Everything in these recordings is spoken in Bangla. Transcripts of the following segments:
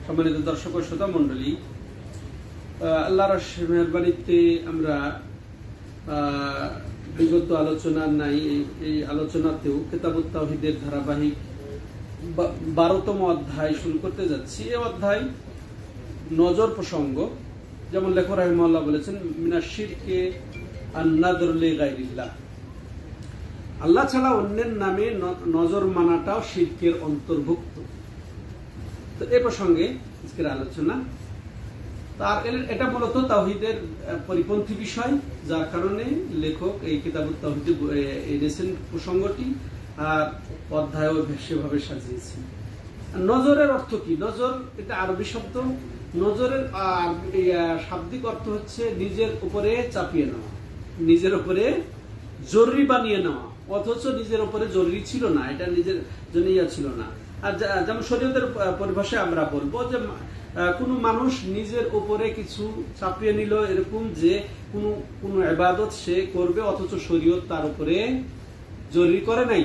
সম্মানিত দর্শক ও শ্রোতা মণ্ডলী, আল্লাহর মেহেরবানিতে আমরা বিগত আলোচনা নাই এই আলোচনাতেও কিতাবুত তাওহীদের ধারাবাহিক 12তম অধ্যায় শুরু করতে যাচ্ছি। এই অধ্যায় নজর প্রসঙ্গ, যেমন লেখক রাহিমাহুল্লাহ বলেছেন, মিনাশ শিরকে আন-নাযরু লিগাইরিল্লাহ, আল্লাহ ছাড়া অন্যের নামে নজর মানাটাও শিরকের অন্তর্ভুক্ত। তো এই প্রসঙ্গে আজকের আলোচনা, তার এটা মূলত তাওহীদের পরিপন্থী বিষয়, যার কারণে লেখক এই কিতাবুত তাওহীদে এনেছেন প্রসঙ্গটি আর অধ্যায়ও সেভাবে সাজিয়েছেন। নজরের অর্থ কি? নজর এটা আরবি শব্দ। নজরের শাব্দিক অর্থ হচ্ছে নিজের উপরে চাপিয়ে নেওয়া, নিজের উপরে জরুরি বানিয়ে নেওয়া, অথচ নিজের উপরে জরুরি ছিল না, এটা নিজের জন্য ছিল না। আর যেমন শরীয়তের পরিভাষায় আমরা বলবো যে কোনো মানুষ নিজের উপরে কিছু চাপিয়ে নিল, এরকম যে কোনো ইবাদত সে করবে অথচ শরীয়ত তার উপরে জরুরি করে নাই,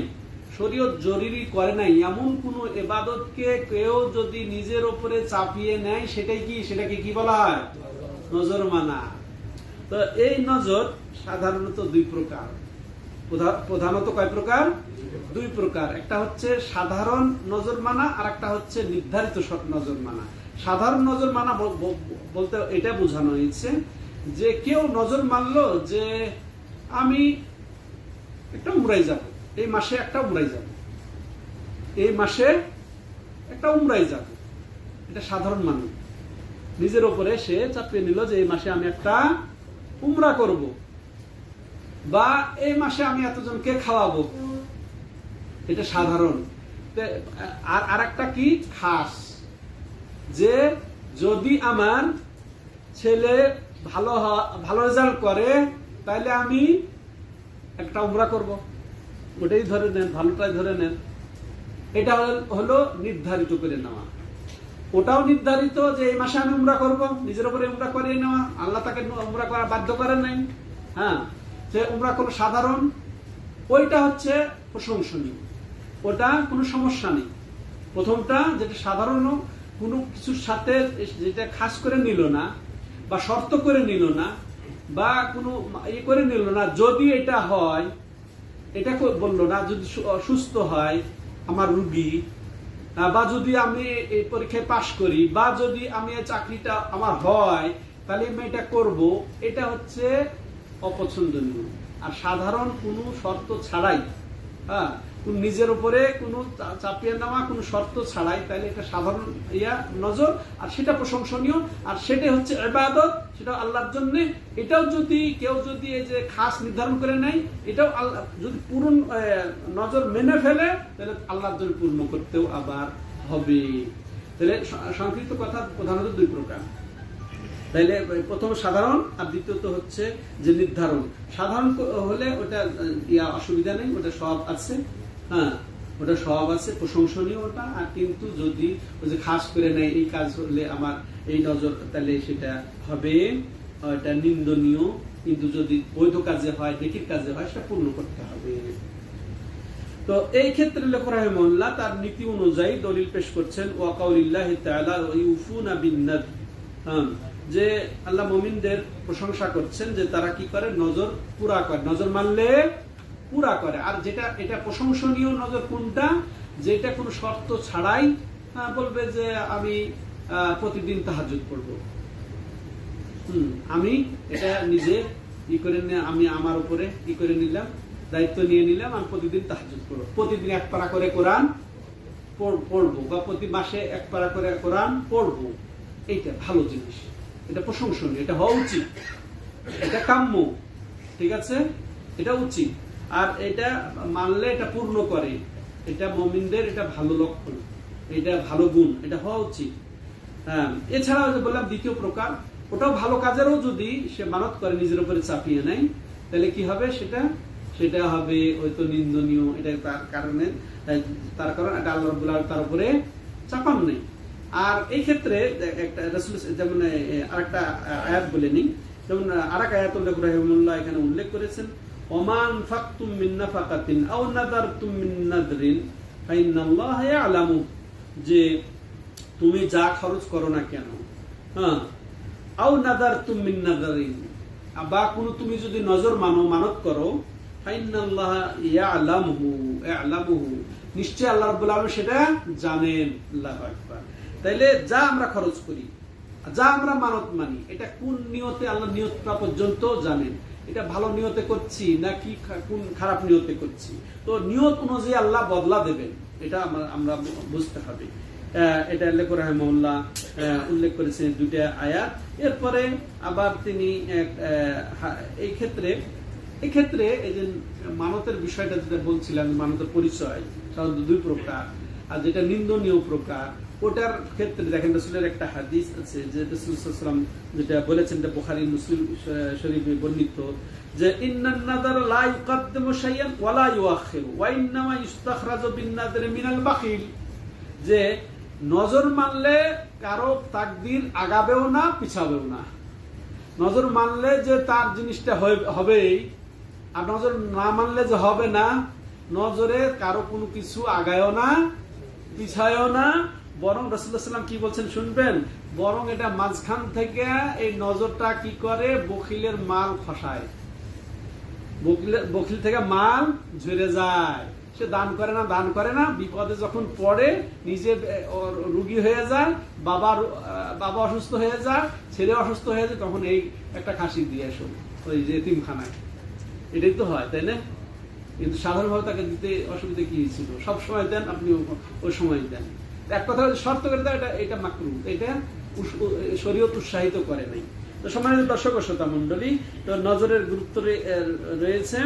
শরীয়ত জরুরি করে নাই এমন কোন ইবাদতকে কেউ যদি নিজের উপরে চাপিয়ে নেয়, সেটাকে কি বলা হয়? নজর মানা। তো এই নজর সাধারণত দুই প্রকার, প্রধানত কয় প্রকার? দুই প্রকার। একটা হচ্ছে সাধারণ নজর মানা, আর একটা হচ্ছে নির্ধারিত নজর মানা। সাধারণ নজর মানা বলতে এটা বোঝানো হয়েছে যে কেউ নজর মানলো যে আমি একটা উমরায় যাব, এই মাসে একটা উমরায় যাব, এই মাসে একটা উমরায় যাব, এটা সাধারণ মানুষ নিজের উপরে সে চাপিয়ে নিল যে এই মাসে আমি একটা উমরা করব, বা এই মাসে আমি এতজনকে খাওয়াবো, এটা সাধারণ। আর একটা কি খাস, যে যদি আমার ছেলে ভালো রেজাল্ট করে তাহলে আমি একটা উমরা করব, ওটাই ধরে নেন, ভালোটাই ধরে নেন। এটা হলো নির্ধারিত করে নেওয়া। ওটাও নির্ধারিত যে এই মাসে আমি উমরা করব, নিজের উপরে উমরা করিয়ে নেওয়া, আল্লাহ তাকে উমরা করা বাধ্য করেন নাই। হ্যাঁ, যে উমরা কোনো সাধারণ, ওইটা হচ্ছে প্রশংসনীয়, ওটা কোনো সমস্যা নেই। প্রথমটা যেটা সাধারণ, কোনো কিছুর সাথে যেটা খাস করে নিল না, বা শর্ত করে নিল না, বা কোনো ইয়ে করে নিল না, যদি এটা হয়, এটা বললো না, যদি সুস্থ হয় আমার রুগী, বা যদি আমি এই পরীক্ষায় পাশ করি, বা যদি আমি এই চাকরিটা আমার হয় তাহলে আমি এটা করব, এটা হচ্ছে অপছন্দনীয়। আর সাধারণ কোনো শর্ত ছাড়াই, হ্যাঁ, নিজের উপরে কোনো চাপিয়ে নেওয়া, কোনো শর্ত ছাড়াই, তাহলে এটা সাধারণ নজর, আর সেটা প্রশংসনীয়, আর সেটা হচ্ছে ইবাদত, সেটা আল্লাহর জন্য। এটাও যদি কেউ যদি এই যে খাস নির্ধারণ করে নেয়, এটাও আল্লাহ যদি পূর্ণ নজর মেনে ফেলে, তাহলে আল্লাহর জন্য পূর্ণ করতেও আবার হবে। তাহলে সংক্ষিপ্ত কথা প্রধানত দুই প্রকার। তাইলে প্রথম সাধারণ, আর দ্বিতীয়ত হচ্ছে যে নির্ধারণ। সাধারণ হলে ওটা অসুবিধা নেই, ওটা সব আছে, হ্যাঁ, ওটা সব আছে, প্রশংসনীয় ওটা। আর কিন্তু যদি ওই যে খাস করে নেয়, এই কাজ হলে আমার এই নজর, তাহলে সেটা হবে এটা নিন্দনীয়। কিন্তু যদি বৈধ কাজে হয়, নেকির কাজে হয়, সেটা পূর্ণ করতে হবে। তো এই ক্ষেত্রে লেখক রাহিমাহুল্লাহ তার নীতি অনুযায়ী দলিল পেশ করছেন, ওয়া কাউলিল্লাহি তাআলা ইউফুনা বিন-নাযর, যে আল্লাহ মুমিনদের প্রশংসা করছেন যে তারা কি করে? নজর পুরা করে, নজর মানলে পুরা করে। আর যেটা এটা প্রশংসনীয় নজর কোনটা? যেটা কোনো শর্ত ছাড়াই বলবে যে আমি প্রতিদিন তাহাজ্জুদ পড়ব, আমি এটা নিজে আমি আমার উপরে করে নিলাম, দায়িত্ব নিয়ে নিলাম, আমি প্রতিদিন তাহাজ্জুদ পড়ব, প্রতিদিন এক পারা করে কোরআন পড়বো, বা প্রতি মাসে এক পারা করে কোরআন পড়বো। এইটা ভালো জিনিস, এটা প্রশংসনীয়, এটা হওয়া উচিত, এটা কাম্য, ঠিক আছে, এটা উচিত। আর এটা মানলে এটা পূর্ণ করে, এটা মুমিনদের এটা ভালো লক্ষণ, এটা ভালো গুণ, এটা হওয়া উচিত। হ্যাঁ, এছাড়াও যে বললাম দ্বিতীয় প্রকার, ওটাও ভালো কাজেরও যদি সে মানত করে, নিজের উপরে চাপিয়ে নেয়, তাহলে কি হবে? সেটা হবে হয়তো নিন্দনীয়। এটা তার কারণ এটা আল্লাহ রাব্বুল আলামিন তার উপরে চাপান নেই। আর এই ক্ষেত্রে একটা রাসূল, যেমন আরেকটা আয়াত বলে নিই, যেমন আরেক আয়াত লেখক রাহিমাহুল্লাহ এখানে উল্লেখ করেছেন, ওমা আনফাকতুম মিন নাফাকাতিন আও নাযারতুম মিন নাযরিন ফাইন্নাল্লাহা ইয়ালামু, যে তুমি যা খরচ করো না কেন, হ্যাঁ, আও নাযারতুম মিন নাযারিন, বা কোনো তুমি যদি নজর মানো, মানত করো, ফাইন্নাল্লাহা ইয়ালামুহু, নিশ্চয় আল্লাহ রাব্বুল আলামিন সেটা জানেন। আল্লাহু আকবার। তাইলে যা আমরা খরচ করি, যা আমরা মানত মানি, এটা কোন নিয়তে, আল্লাহ নিয়তটা পর্যন্ত জানেন। এটা ভালো নিয়তে করছি নাকি কোন খারাপ নিয়তে করছি, তো নিয়ত অনুযায়ী আল্লাহ বদলা দেবেন, এটা আমরা বুঝতে হবে। এটা লেখ রাহিমাহুল্লাহ উল্লেখ করেছেন দুইটা আয়াত। এরপরে আবার তিনি এই ক্ষেত্রে এই যে মানতের বিষয়টা যেটা বলছিলাম, মানতের পরিচয় সাধারণত দুই প্রকার, আর যেটা নিন্দনীয় প্রকার, ওটার ক্ষেত্রে দেখেন রাসূলের একটা হাদিস আছে যে রাসূল সাল্লাল্লাহু আলাইহি ওয়াসাল্লাম যেটা বলেছেন, এটা বুখারী মুসলিম শরীফে বর্ণিত, যে ইন্নান নাযারা লা ইউকাদ্দিমু শাইআন ওয়া লা ইউআখিরু ওয়া ইন্নামা ইস্তাখরাজু বিন নাযরি মিনাল বাখিল, যে নজর মানলে কারো তাকদীর আগাবেও না পিছাবেও না। নজর মানলে যে তার জিনিসটা হবেই, আর নজর না মানলে যে হবে না। নজরে কারো কোনো কিছু আগায়ও না পিছায়ও না, বরং রাসূলুল্লাহ সাল্লাল্লাহু আলাইহি ওয়াসাল্লাম কি বলছেন শুনবেন, বরং এটা মাঝখান থেকে এই নজরটা কি করে, বখিলের মাল খসায়, বখিল থেকে মাল ঝরে যায়। সে দান করে না, বিপদে যখন পড়ে, নিজে রোগী হয়ে যায়, বাবা অসুস্থ হয়ে যায়, ছেলে অসুস্থ হয়ে যায়, তখন এই একটা খাসি দিয়ে এসো ওই যে এতিমখানায়। এটাই তো হয়, তাই না? কিন্তু সাধারণভাবে তাকে দিতে অসুবিধা কি ছিল, সব সময় দেন আপনি, ওই সময় দেন। এক কথা শর্ত করে দেয়, এটা মাকরুহ, এটা শরীয়ত উৎসাহিত করে নাই। তো সম্মানিত দর্শক ও শ্রোতা মণ্ডলী, তো নজরের গুরুত্ব রয়েছে।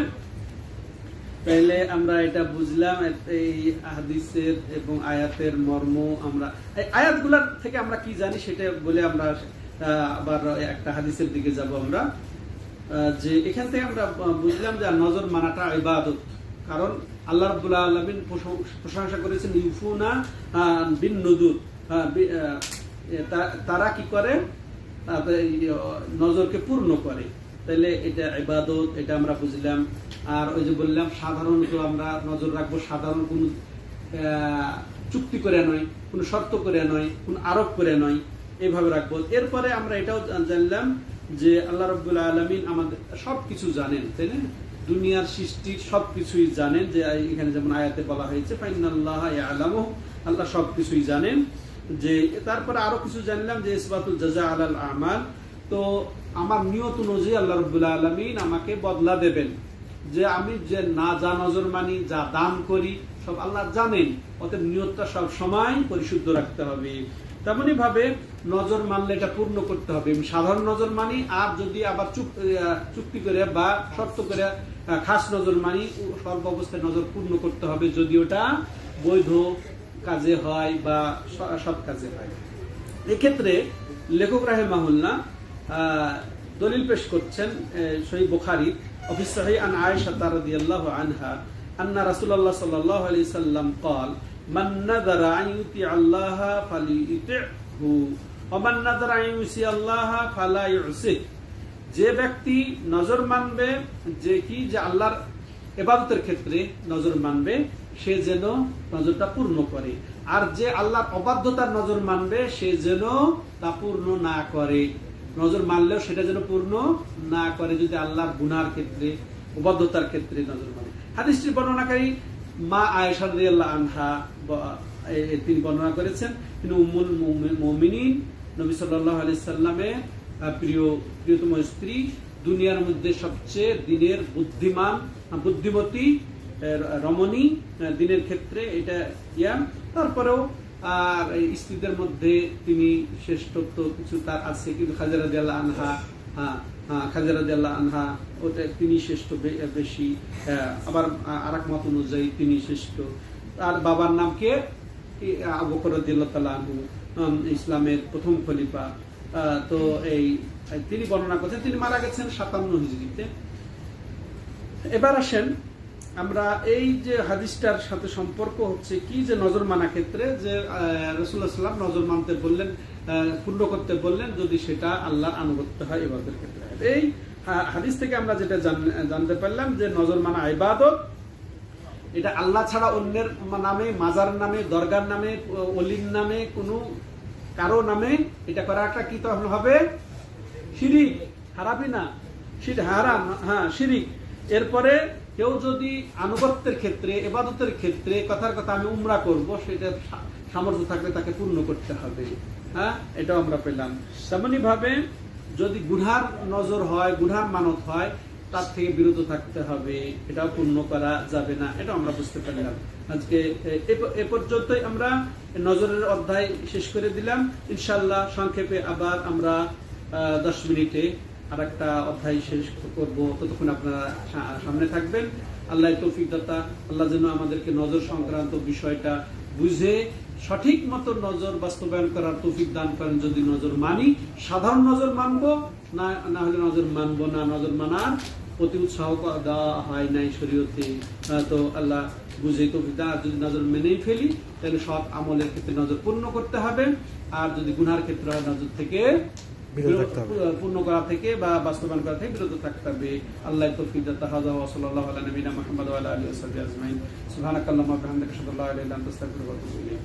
তাইলে আমরা এটা বুঝলাম এই হাদিসের এবং আয়াতের মর্ম। আমরা আয়াতগুলোর থেকে আমরা কি জানি সেটা বলে আমরা আবার একটা হাদিসের দিকে যাব আমরা, যে এখান থেকে আমরা বুঝলাম যে নজর মানাটা ইবাদত। কারণ আল্লাহ রাব্বুল আলামিন প্রশংসা করেছেন ইউফুনা বিন নুযুর, তারা কি করে, নজরকে পূর্ণ করে। তাইলে এটা ইবাদত, এটা আমরা বুঝলাম। আর ওই যে বললাম, সাধারণত আমরা নজর রাখবো সাধারণ কোন চুক্তি করে নয়, কোন শর্ত করে নয়, কোন আরোপ করে নয়, এইভাবে রাখবো। এরপরে আমরা এটাও জানলাম যে আল্লাহ রাব্বুল আলামিন আমাদের সবকিছু জানেন, তাই না? দুনিয়ার সৃষ্টির সবকিছুই জানেন, যে এখানে যেমন আয়াতে বলা হয়েছে ফাইনাল্লাহা ইয়ালামু, আল্লাহ সবকিছুই জানেন। যে তারপরে আরো কিছু জানলাম যে ইসবাতুল জাযা আলাল আমাল, তো আমার নিয়ত অনুযায়ী আল্লাহ রাব্বুল আলামিন আমাকে বদলা দেবেন। যে আমি যে যা নজর মানি, যা দান করি, সব আল্লাহ জানেন, অতএব নিয়তটা সব সময় পরিশুদ্ধ রাখতে হবে। তেমনি ভাবে নজর মানলে এটা পূর্ণ করতে হবে। সাধারণ নজর মানি, আর যদি আবার চুক্তি করে বা শর্ত করে খাস নজর মানি, সর্ব অবস্থায় নজর পূর্ণ করতে হবে, যদি ওটা বৈধ কাজে হয় বা সৎ কাজে হয়। এক্ষেত্রে লেখক রাহিমাহুল্লাহ দলিল পেশ করছেন সহিহ বুখারী وفي الصحيح عن عائشة رضي الله عنها أن رسول الله صلى الله عليه وسلم قال من نذر أن يطيع الله فليطعه ومن نذر أن يعصي الله فلا يعصيه, যে ব্যক্তি নজর মানবে, যে আল্লাহর ইবাদতের ক্ষেত্রে নজর মানবে, সে যেন নজরটা পূর্ণ করে, আর যে আল্লাহর অবাধ্যতার নজর মানবে, সে যেন তা পূর্ণ না করে। নজর মানলেও সেটা যেন পূর্ণ না করে, যদি আল্লাহর গুনার ক্ষেত্রে, অবাধ্যতার ক্ষেত্রে নজর মানে। হাদিসটির বর্ণনাকারী মা আয়েশা রাদিয়াল্লাহু আনহা তিনি বর্ণনা করেছেন। তিনি উম্মুল মুমিনিন, নবী সাল্লাল্লাহু আলাইহি সাল্লামের প্রিয়তম স্ত্রী, দুনিয়ার মধ্যে সবচেয়ে দিনের বুদ্ধিমতী রমণী, দিনের ক্ষেত্রে এটা তারপরেও আর স্ত্রীদের মধ্যে তিনি শ্রেষ্ঠত্ব কিছু তার আছে, কিন্তু খাদিজা রাদিয়াল্লাহু আনহা ওটা তিনি শ্রেষ্ঠ বেশি। আবার আরেক মত অনুযায়ী তিনি শ্রেষ্ঠ। তার বাবার নাম কে? আবু বকর রাদিয়াল্লাহু তাআলা আনহু, ইসলামের প্রথম খলিফা। তো এই তিনি বর্ণনা করছেন, তিনি মারা গেছেন 57 হিজরিতে। এবার আসেন আমরা এই যে হাদিসটার সাথে সম্পর্ক হচ্ছে কি, যে নজর মানা ক্ষেত্রে যে রাসূলুল্লাহ সাল্লাল্লাহু আলাইহি ওয়াসাল্লাম নজর মানতে বললেন, পূর্ণ করতে বললেন, যদি সেটা আল্লাহর আনুগত্য হয় ইবাদতের ক্ষেত্রে। এই হাদিস থেকে আমরা যেটা জানতে পারলাম যে নজর মানা ইবাদত, এটা আল্লাহ ছাড়া অন্যের নামে, মাজার নামে, দরগার নামে, অলির নামে, কোনো কারো নামে এটা করা একটা কি তখন হবে? শিরিক। হারাবি না, হারাম, হ্যাঁ শিরিক। এরপরে কেউ যদি আনুগত্যের ক্ষেত্রে, ইবাদতের ক্ষেত্রে কথার কথা আমি উমরা করব, সেটা সামর্থ্য থাকলে তাকে পূর্ণ করতে হবে। হ্যাঁ, এটাও আমরা পেলাম। তেমনি ভাবে যদি গুনহার নজর হয়, গুনহার মানত হয়, তার থেকে বিরত থাকতে হবে, এটাও পূর্ণ করা যাবে না, এটা আমরা বুঝতে পারলাম। আজকে এ পর্যন্তই আমরা নজরের অধ্যায় শেষ করে দিলাম। ইনশাআল্লাহ সংক্ষেপে আবার আমরা 10 মিনিটে আর একটা অধ্যায় শেষ করব, ততক্ষণ আপনারা সামনে থাকবেন। আল্লাহ তৌফিক দাতা, আল্লাহ যেন আমাদেরকে নজর সংক্রান্ত বিষয়টা বুঝে সঠিক মতো নজর বাস্তবায়ন করার তৌফিক দান করেন। যদি নজর মানি, সাধারণ নজর মানবো, না হলে নজর মানবো না। নজর মানার প্রতি উৎসাহ দেওয়া হয় নাই শরীয়তে, তো আল্লাহ বুঝে তৌফিক দান। যদি নজর মেনেই ফেলি, তাহলে সব আমলের ক্ষেত্রে নজর পূর্ণ করতে হবে, আর যদি গুনার ক্ষেত্রে হয় নজর থেকে পূর্ণ করা থেকে বা বাস্তবায়ন করা থেকে বিরত থাকতে হবে। আল্লাহ তৌফিক দাতা। হাযা ওয়া সাল্লাল্লাহু আলা নবিনা মুহাম্মদ ওয়া আলা আলিহি ওয়া সাহবিহি আজমাইন। সুবহানাকাল্লাহুম্মা ওয়া বিহামদিকা আশহাদু আল্লা ইলাহা ইল্লা আনতা আস্তাগফিরুকা ওয়া আতুবু ইলাইক।